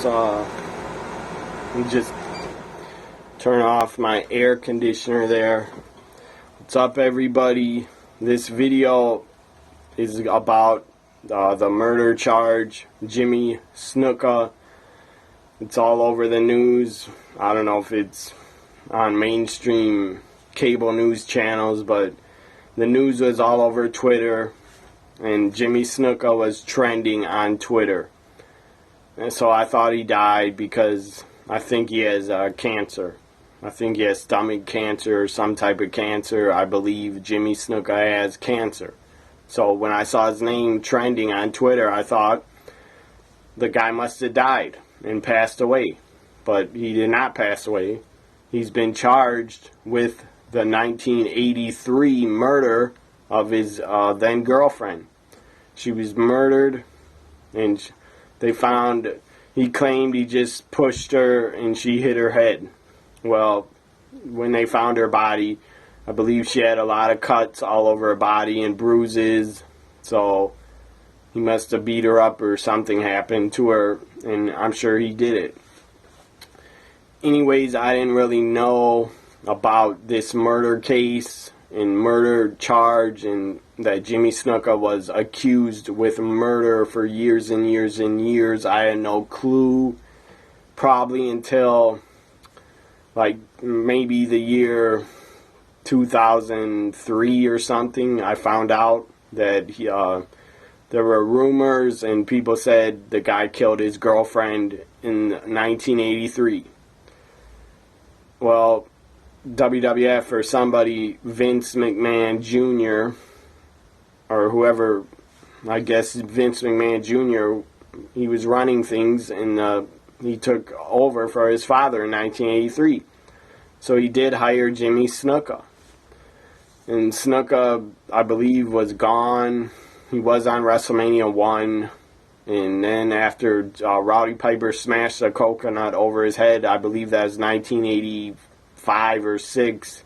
Let me just turn off my air conditioner there. What's up, everybody? This video is about the murder charge, Jimmy Snuka. It's all over the news. I don't know if it's on mainstream cable news channels, but the news was all over Twitter, and Jimmy Snuka was trending on Twitter. And so I thought he died because I think he has cancer. I think he has stomach cancer or some type of cancer. I believe Jimmy Snuka has cancer. So when I saw his name trending on Twitter, I thought the guy must have died and passed away. But he did not pass away. He's been charged with the 1983 murder of his then girlfriend. She was murdered, and they found, he claimed he just pushed her and she hit her head. Well, when they found her body, I believe she had a lot of cuts all over her body and bruises. So he must have beat her up or something happened to her, and I'm sure he did it. Anyways, I didn't really know about this murder case and murder charge, and that Jimmy Snuka was accused with murder for years and years and years. I had no clue, probably until like maybe the year 2003 or something. I found out that there were rumors and people said the guy killed his girlfriend in 1983. Well, WWF or somebody, Vince McMahon Jr. or whoever, I guess Vince McMahon Jr., he was running things, and he took over for his father in 1983. So he did hire Jimmy Snuka. And Snuka, I believe, was gone. He was on WrestleMania 1. And then after Rowdy Piper smashed a coconut over his head, I believe that was 1985 or 6.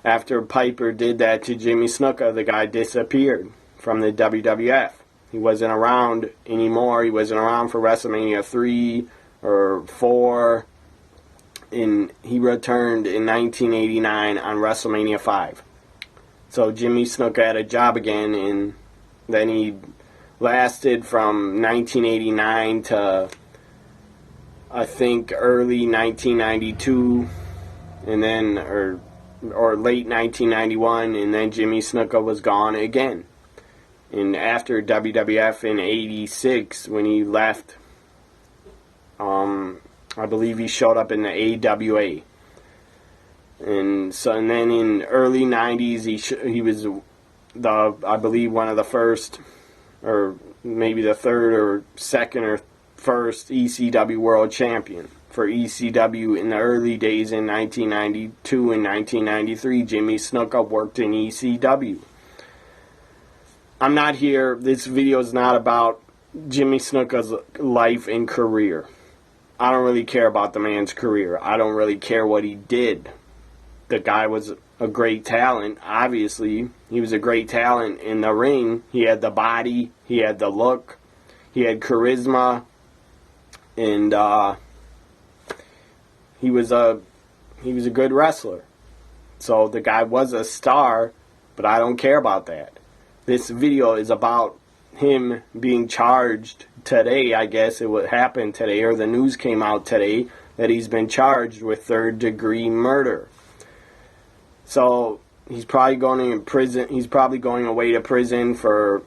After Piper did that to Jimmy Snuka, the guy disappeared from the WWF. He wasn't around anymore. He wasn't around for WrestleMania 3 or 4. And he returned in 1989 on WrestleMania 5. So Jimmy Snuka had a job again, and then he lasted from 1989 to I think early 1992, and then or late 1991, and then Jimmy Snuka was gone again. And after WWF in '86, when he left, I believe he showed up in the AWA. And then in early '90s, he was I believe one of the first, or maybe the third or second or first ECW World Champion for ECW. In the early days in 1992 and 1993, Jimmy Snuka worked in ECW. I'm not here, this video is not about Jimmy Snuka's life and career. I don't really care about the man's career. I don't really care what he did. The guy was a great talent, obviously. He was a great talent in the ring. He had the body, he had the look, he had charisma, and he was a good wrestler. So the guy was a star, but I don't care about that. This video is about him being charged today. I guess it would happen today, or the news came out today that he's been charged with third-degree murder. So he's probably going to prison. He's probably going away to prison for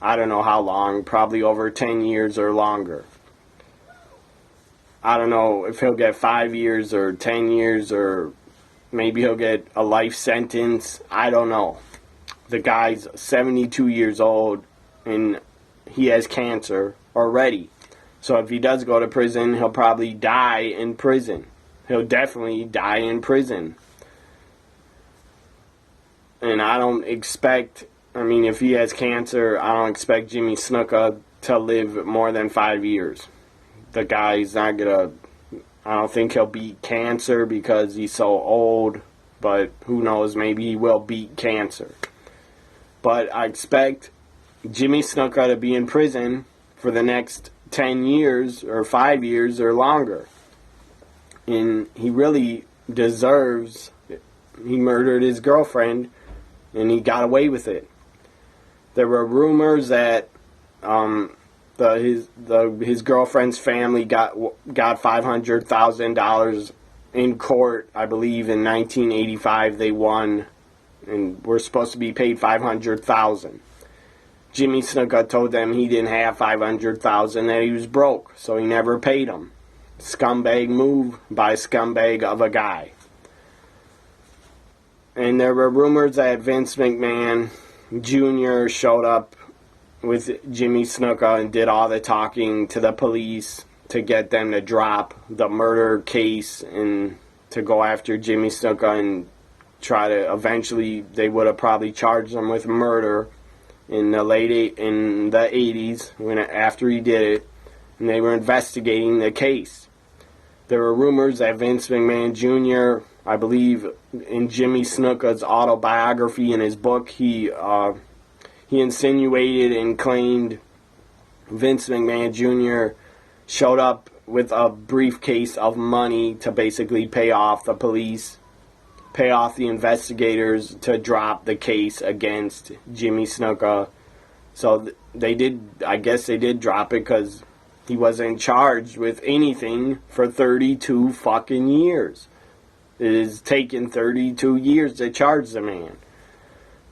I don't know how long, probably over 10 years or longer. I don't know if he'll get 5 years or 10 years, or maybe he'll get a life sentence. I don't know. The guy's 72 years old, and he has cancer already. So if he does go to prison, he'll probably die in prison. He'll definitely die in prison. And I don't expect, I mean, if he has cancer, I don't expect Jimmy Snuka to live more than 5 years. The guy's not going to, I don't think he'll beat cancer because he's so old, but who knows, maybe he will beat cancer. But I expect Jimmy Snuka to be in prison for the next 10 years or 5 years or longer. And he really deserves, he murdered his girlfriend and he got away with it. There were rumors that his girlfriend's family got $500,000 in court. I believe in 1985 they won and were supposed to be paid $500,000. Jimmy Snuka told them he didn't have $500,000, that he was broke, so he never paid them. Scumbag move by a scumbag of a guy. And there were rumors that Vince McMahon Jr. showed up with Jimmy Snuka and did all the talking to the police to get them to drop the murder case and to go after Jimmy Snuka and try to eventually, they would have probably charged him with murder in the 80s after he did it, and they were investigating the case. There were rumors that Vince McMahon Jr., I believe in Jimmy Snuka's autobiography in his book, he insinuated and claimed Vince McMahon Jr. showed up with a briefcase of money to basically pay off the police, pay off the investigators to drop the case against Jimmy Snuka. So they did, I guess they did drop it because he wasn't charged with anything for 32 fucking years. It has taken 32 years to charge the man.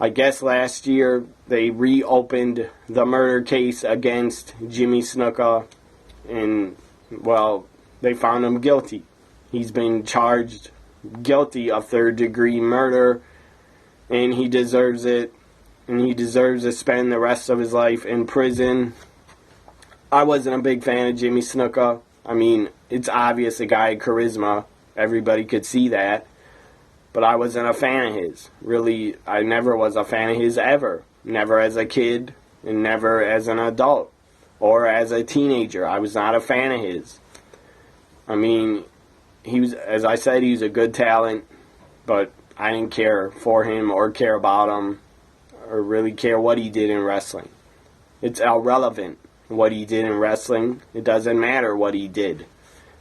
I guess last year they reopened the murder case against Jimmy Snuka and, well, they found him guilty. He's been charged guilty of third-degree murder, and he deserves it, and he deserves to spend the rest of his life in prison. I wasn't a big fan of Jimmy Snuka. I mean, it's obvious the guy had charisma. Everybody could see that. But I wasn't a fan of his. Really, I never was a fan of his ever. Never as a kid, and never as an adult, or as a teenager. I was not a fan of his. I mean, he was, as I said, he was a good talent, but I didn't care for him or care about him or really care what he did in wrestling. It's irrelevant what he did in wrestling. It doesn't matter what he did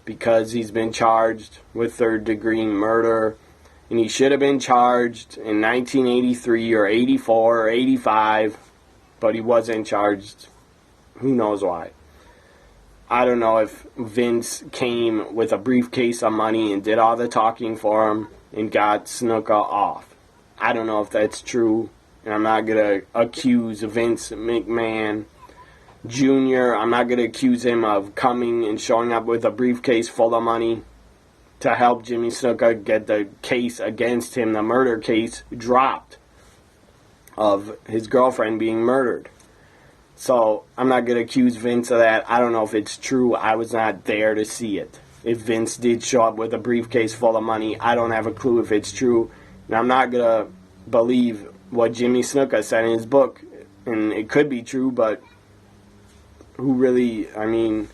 because he's been charged with third-degree murder, and he should have been charged in 1983 or 84 or 85, but he wasn't charged. Who knows why? I don't know if Vince came with a briefcase of money and did all the talking for him and got Snuka off. I don't know if that's true, and I'm not going to accuse Vince McMahon Jr. I'm not going to accuse him of coming and showing up with a briefcase full of money to help Jimmy Snuka get the case against him, the murder case, dropped of his girlfriend being murdered. So I'm not going to accuse Vince of that. I don't know if it's true. I was not there to see it. If Vince did show up with a briefcase full of money, I don't have a clue if it's true. And I'm not going to believe what Jimmy Snuka said in his book. And it could be true, but who really, I mean,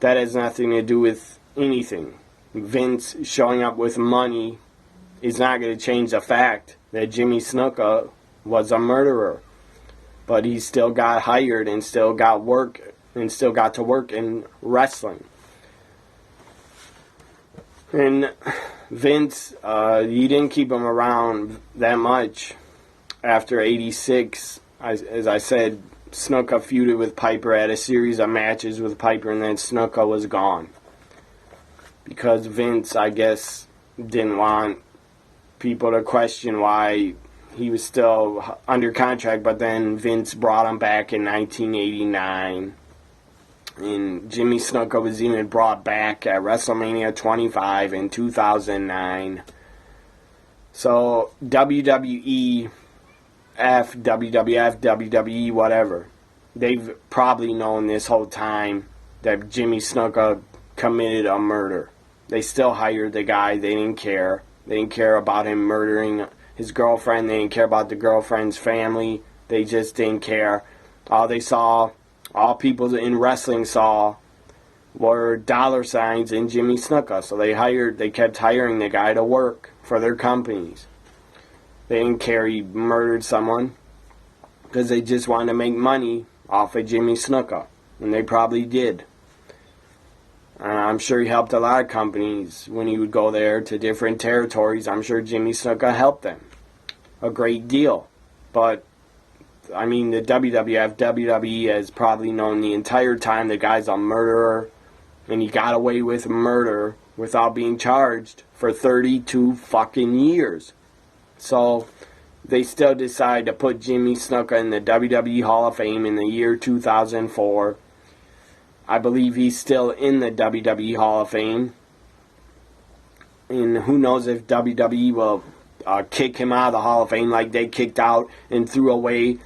that has nothing to do with anything. Vince showing up with money is not going to change the fact that Jimmy Snuka was a murderer. But he still got hired and still got work and still got to work in wrestling. And Vince, he didn't keep him around that much after 86. As I said, Snuka feuded with Piper, had a series of matches with Piper, and then Snuka was gone. Because Vince, I guess, didn't want people to question why he was still under contract, but then Vince brought him back in 1989. And Jimmy Snuka was even brought back at WrestleMania 25 in 2009. So WWE, WWF, WWE, whatever, they've probably known this whole time that Jimmy Snuka committed a murder. They still hired the guy. They didn't care. They didn't care about him murdering his girlfriend. They didn't care about the girlfriend's family. They just didn't care. All they saw, all people in wrestling saw, were dollar signs in Jimmy Snuka. So they kept hiring the guy to work for their companies. They didn't care he murdered someone because they just wanted to make money off of Jimmy Snuka. and they probably did. I'm sure he helped a lot of companies when he would go there to different territories. I'm sure Jimmy Snuka helped them a great deal. But, I mean, the WWF, WWE has probably known the entire time the guy's a murderer, and he got away with murder without being charged for 32 fucking years. So they still decide to put Jimmy Snuka in the WWE Hall of Fame in the year 2004. I believe he's still in the WWE Hall of Fame. And who knows if WWE will kick him out of the Hall of Fame like they kicked out and threw away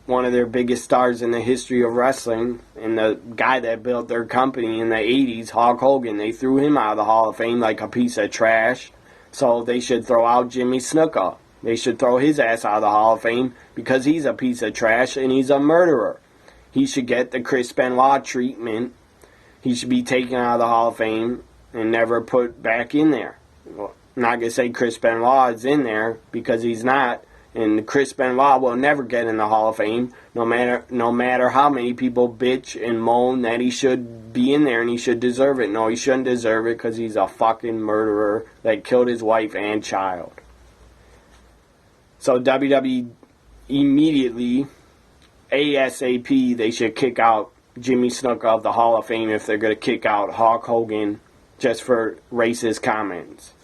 one of their biggest stars in the history of wrestling, and the guy that built their company in the 80s, Hulk Hogan. They threw him out of the Hall of Fame like a piece of trash. So they should throw out Jimmy Snuka. They should throw his ass out of the Hall of Fame because he's a piece of trash and he's a murderer. He should get the Chris Benoit treatment. He should be taken out of the Hall of Fame and never put back in there. Well, I'm not going to say Chris Benoit is in there because he's not. And Chris Benoit will never get in the Hall of Fame, no matter how many people bitch and moan that he should be in there and he should deserve it. No, he shouldn't deserve it because he's a fucking murderer that killed his wife and child. So WWE immediately, ASAP, they should kick out Jimmy Snuka of the Hall of Fame if they're going to kick out Hulk Hogan just for racist comments.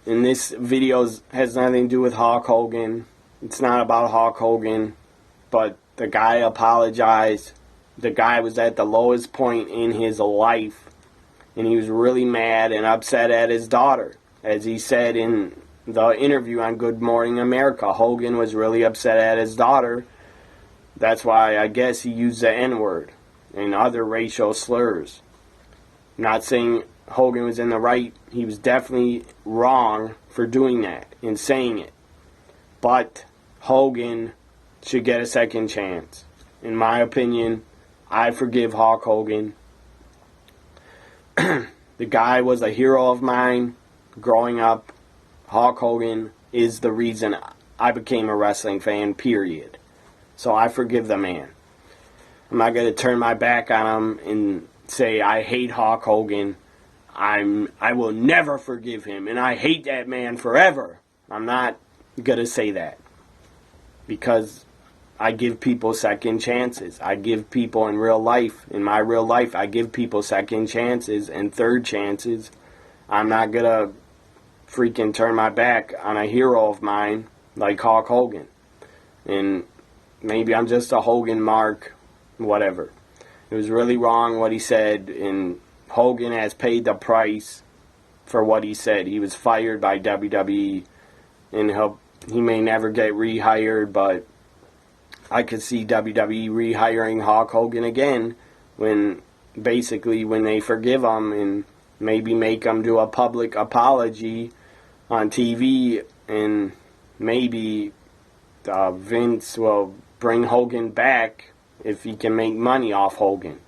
And this video has nothing to do with Hulk Hogan. It's not about Hulk Hogan. But the guy apologized. The guy was at the lowest point in his life. And he was really mad and upset at his daughter. As he said in the interview on Good Morning America, Hogan was really upset at his daughter. That's why I guess he used the N-word and other racial slurs. I'm not saying Hogan was in the right. He was definitely wrong for doing that and saying it. But Hogan should get a second chance. In my opinion, I forgive Hulk Hogan. The guy was a hero of mine growing up. Hulk Hogan is the reason I became a wrestling fan, period. So I forgive the man. I'm not going to turn my back on him and say I hate Hulk Hogan. I will never forgive him, and I hate that man forever. I'm not going to say that. Because I give people second chances. I give people in real life, in my real life, I give people second chances and third chances. I'm not going to freaking turn my back on a hero of mine like Hulk Hogan. And maybe I'm just a Hogan mark, whatever. It was really wrong what he said, and Hogan has paid the price for what he said. He was fired by WWE, and he may never get rehired, but I could see WWE rehiring Hulk Hogan again when they forgive him and maybe make him do a public apology on TV, and maybe Vince will bring Hogan back if he can make money off Hogan.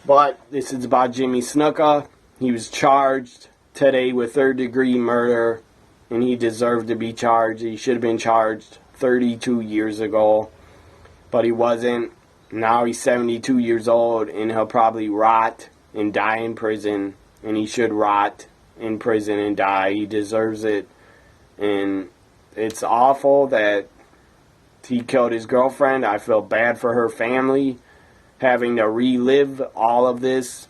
But this is about Jimmy Snuka. He was charged today with third-degree murder, and he deserved to be charged. He should have been charged 32 years ago, but he wasn't. Now he's 72 years old, and he'll probably rot and die in prison, and he should rot in prison and die. He deserves it, and it's awful that he killed his girlfriend. I feel bad for her family having to relive all of this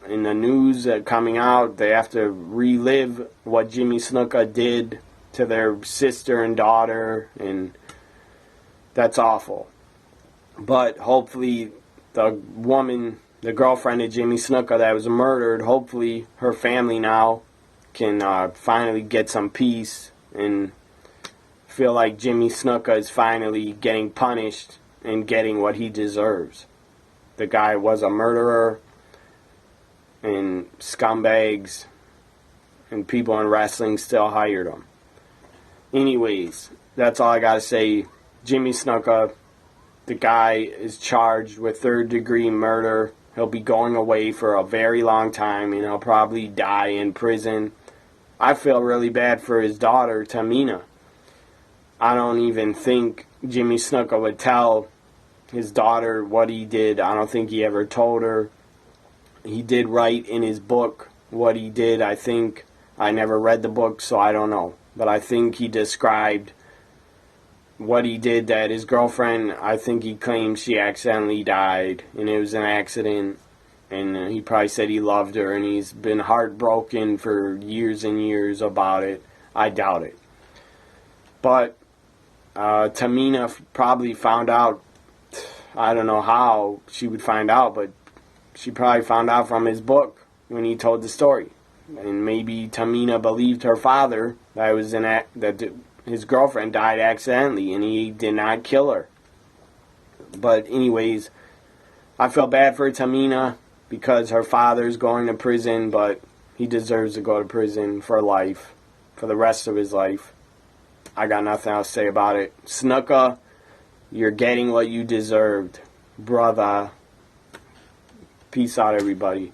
in the news coming out. They have to relive what Jimmy Snuka did to their sister and daughter, and that's awful. But hopefully the woman, the girlfriend of Jimmy Snuka that was murdered, hopefully her family now can finally get some peace and feel like Jimmy Snuka is finally getting punished and getting what he deserves. The guy was a murderer, and scumbags and people in wrestling still hired him. Anyways, that's all I gotta say. Jimmy Snuka, the guy is charged with third-degree murder. He'll be going away for a very long time, and he'll probably die in prison. I feel really bad for his daughter, Tamina. I don't even think Jimmy Snuka would tell his daughter what he did. I don't think he ever told her. He did write in his book what he did. I think, I never read the book, so I don't know. But I think he described what he did, that his girlfriend, I think he claimed she accidentally died, and it was an accident. And he probably said he loved her, and he's been heartbroken for years and years about it. I doubt it. But Tamina probably found out, I don't know how she would find out, but she probably found out from his book when he told the story. And maybe Tamina believed her father that it was that his girlfriend died accidentally and he did not kill her. But anyways, I feel bad for Tamina because her father's going to prison, but he deserves to go to prison for life, for the rest of his life. I got nothing else to say about it. Snuka, you're getting what you deserved, brother. Peace out, everybody.